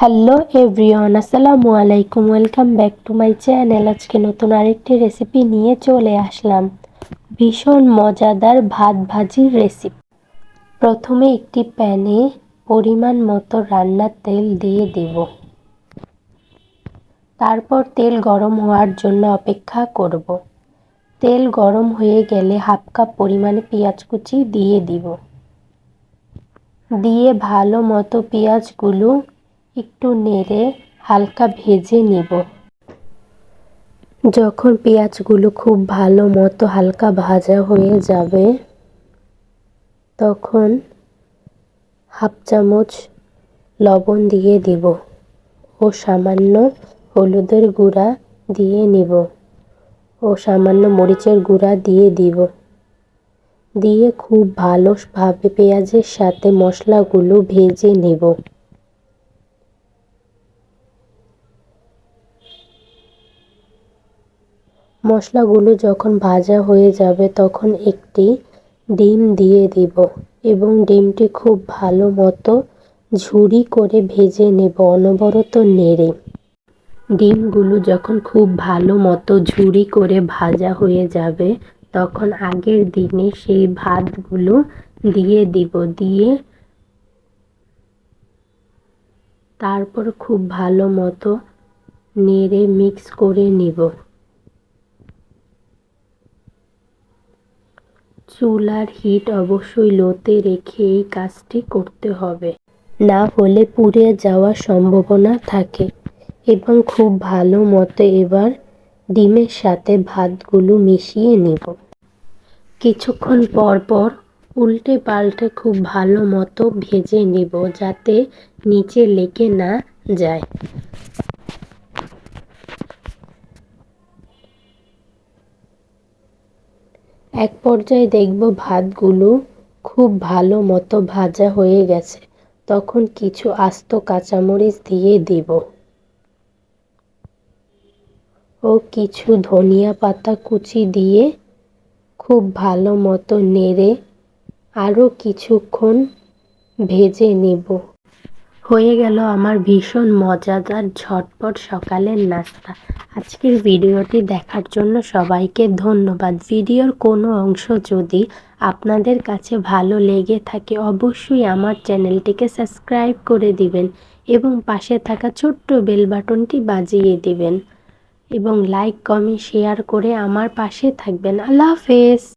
Hello everyone, আসসালামু আলাইকুম। Welcome back to my channel. আজকে নতুন আরেকটি রেসিপি নিয়ে চলে আসলাম, ভীষণ মজাদার ভাত ভাজির রেসিপি। প্রথমে একটি প্যানে পরিমাণ মতো রান্নার তেল দিয়ে দেব। তারপর তেল গরম হওয়ার জন্য অপেক্ষা করব। তেল গরম হয়ে গেলে হাফ কাপ পরিমাণে পেঁয়াজ কুচি দিয়ে দিব। দিয়ে ভালো মতো পেঁয়াজগুলো একটু নেড়ে হালকা ভেজে নিব। যখন পেঁয়াজগুলো খুব ভালো মতো হালকা ভাজা হয়ে যাবে, তখন হাফ চামচ লবণ দিয়ে দিব ও সামান্য হলুদের গুঁড়া দিয়ে নিব ও সামান্য মরিচের গুঁড়া দিয়ে দিব। দিয়ে খুব ভালোভাবে পেঁয়াজের সাথে মশলাগুলো ভেজে নেব। মশলাগুলো যখন ভাজা হয়ে যাবে তখন একটি ডিম দিয়ে দিব এবং ডিমটি খুব ভালো মতো ঝুরি করে ভেজে নেব, অনবরত নেড়ে। ডিমগুলো যখন খুব ভালো মতো ঝুরি করে ভাজা হয়ে যাবে, তখন আগের দিনে সেই ভাতগুলো দিয়ে দিব। দিয়ে তারপর খুব ভালো মতো নেড়ে মিক্স করে নিব। চুলার হিট অবশ্যই লোতে রেখে এই কাজটি করতে হবে, না হলে পুড়ে যাওয়ার সম্ভাবনা থাকে। এবং খুব ভালো মতো এবার ডিমের সাথে ভাতগুলো মিশিয়ে নেব। কিছুক্ষণ পর পর উল্টে পাল্টে খুব ভালো মতো ভেজে নেব, যাতে নিচে লেগে না যায়। এক পর্যায়ে দেখব ভাতগুলো খুব ভালো মতো ভাজা হয়ে গেছে, তখন কিছু আস্ত কাঁচামরিচ দিয়ে দিব ও কিছু ধনিয়া পাতা কুচি দিয়ে খুব ভালো মতো নেড়ে আরও কিছুক্ষণ ভেজে নেব। হয়ে গেল আমার ভীষণ মজাদার ঝটপট সকালের নাস্তা। আজকের ভিডিওটি দেখার জন্য সবাইকে ধন্যবাদ। ভিডিওর কোনো অংশ যদি আপনাদের কাছে ভালো লেগে থাকে, অবশ্যই আমার চ্যানেলটিকে সাবস্ক্রাইব করে দিবেন এবং পাশে থাকা ছোট্ট বেল বাটনটি বাজিয়ে দিবেন এবং লাইক কমেন্ট শেয়ার করে আমার পাশে থাকবেন। আল্লাহ হাফেজ।